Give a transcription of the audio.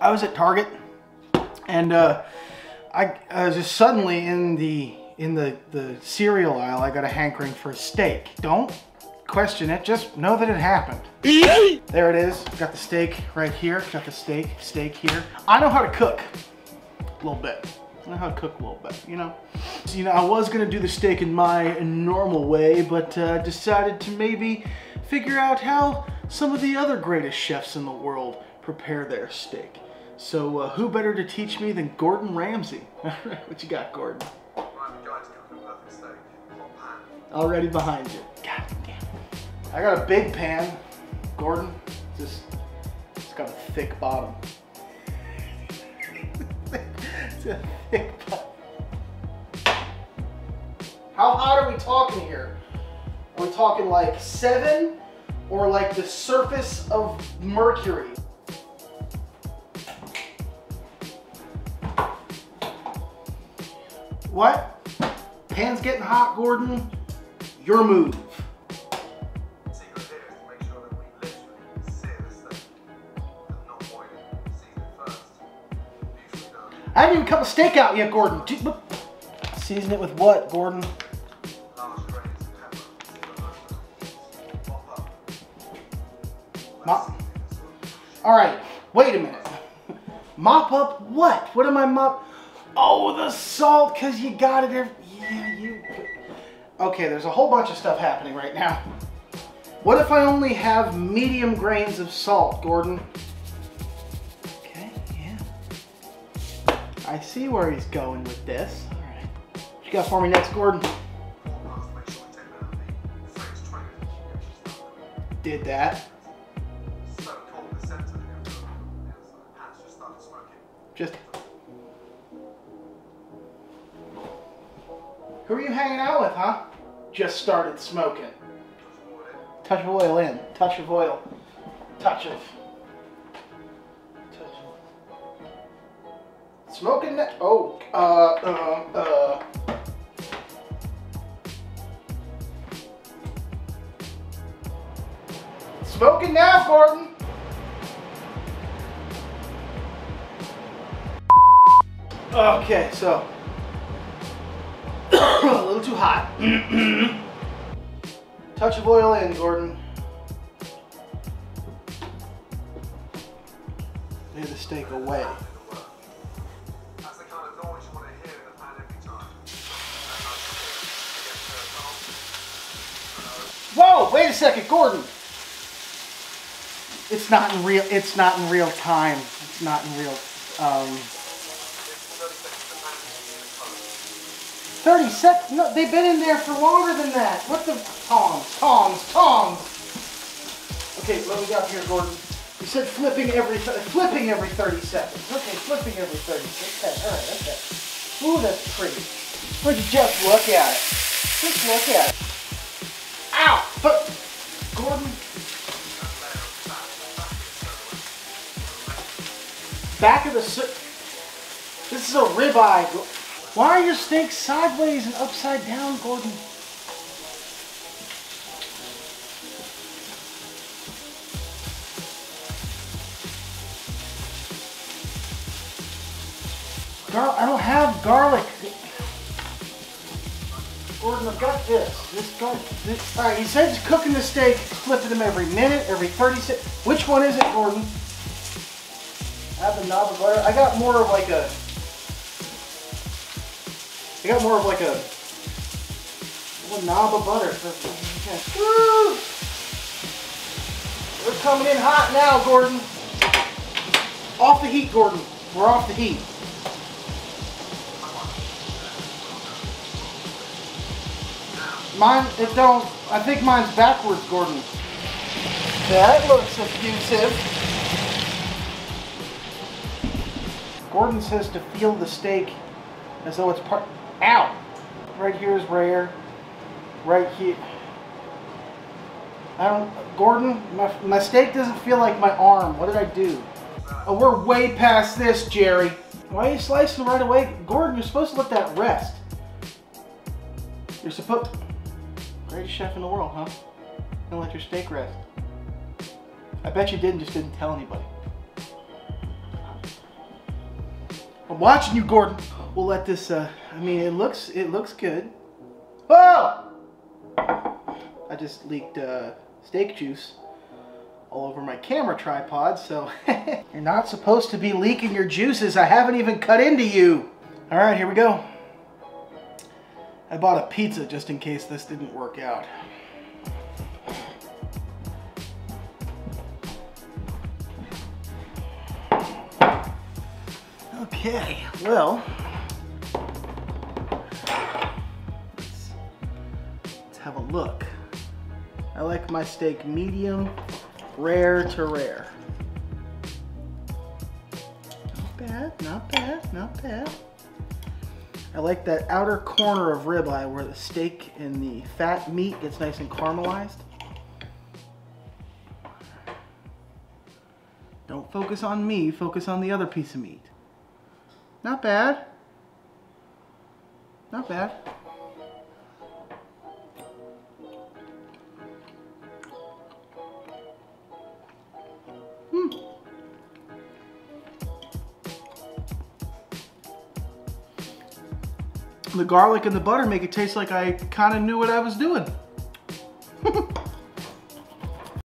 I was at Target, and I was just suddenly in the cereal aisle. I got a hankering for a steak. Don't question it, just know that it happened. There it is. Got the steak right here. Got the steak here. I know how to cook a little bit. I know how to cook a little bit, you know. So, I was gonna do the steak in my normal way, but decided to maybe figure out how some of the other greatest chefs in the world prepare their steak. So who better to teach me than Gordon Ramsay? What you got, Gordon? Already behind you. God damn. I got a big pan. Gordon, it's got a thick bottom. It's a thick bottom. How hot are we talking here? Are we talking like 7 or like the surface of Mercury? What? Pan's getting hot, Gordon? Your move. Secret here is to make sure that we literally sear the steak and not boil it. Season it first. Usually done. I haven't even cut the steak out yet, Gordon. Season it with what, Gordon? Large grains of pepper. Pop up. Mop. All right, wait a minute. Mop up what? What am I mop? Oh, the salt, because you got it every... Yeah, you... Okay, there's a whole bunch of stuff happening right now. What if I only have medium grains of salt, Gordon? Okay, yeah. I see where he's going with this. All right. What you got for me next, Gordon? Did that. Just... Who are you hanging out with, huh? Just started smoking. Touch of oil in. Touch of oil. Touch of... Smoking that... Oh, Smoking now, Gordon! Okay, so... a little too hot. Touch of oil in, Gordon. Lay the steak away. That's the kind of noise you want to hear in the pan every time. Whoa! Wait a second, Gordon. It's not in real. It's not in real time. It's not in real. 30 seconds? No, they've been in there for longer than that. What the... Tongs. Okay, what we got here, Gordon? You said flipping every 30 seconds. Okay, flipping every 30 seconds. Okay, all right, okay. Ooh, that's pretty. Would you just look at it? Just look at it. Ow! But, Gordon... Back of the... This is a ribeye. Why are your steaks sideways and upside down, Gordon? I don't have garlic. Gordon, I've got this. All right, he said he's cooking the steak, flipping them every minute, every 30 seconds. Which one is it, Gordon? I have the knob of butter. I got more of like a little knob of butter. Woo! We're coming in hot now, Gordon. Off the heat, Gordon. We're off the heat. Mine, I think mine's backwards, Gordon. That looks effusive. Gordon says to feel the steak as though it's part... Ow! Right here is rare. Right here. Gordon, my steak doesn't feel like my arm. What did I do? Oh, we're way past this, Jerry. Why are you slicing right away? Gordon, you're supposed to let that rest. You're supposed... Greatest chef in the world, huh? Gonna let your steak rest. I bet you did and just didn't tell anybody. watching you, Gordon. We'll let this, I mean, it looks good. Oh! I just leaked steak juice all over my camera tripod, so you're not supposed to be leaking your juices. I haven't even cut into you. All right, here we go. I bought a pizza just in case this didn't work out. Okay, well, let's have a look. I like my steak medium, rare to rare. Not bad, not bad, not bad. I like that outer corner of ribeye where the steak and the fat meat gets nice and caramelized. Don't focus on me, focus on the other piece of meat. Not bad. Not bad. The garlic and the butter make it taste like I kind of knew what I was doing.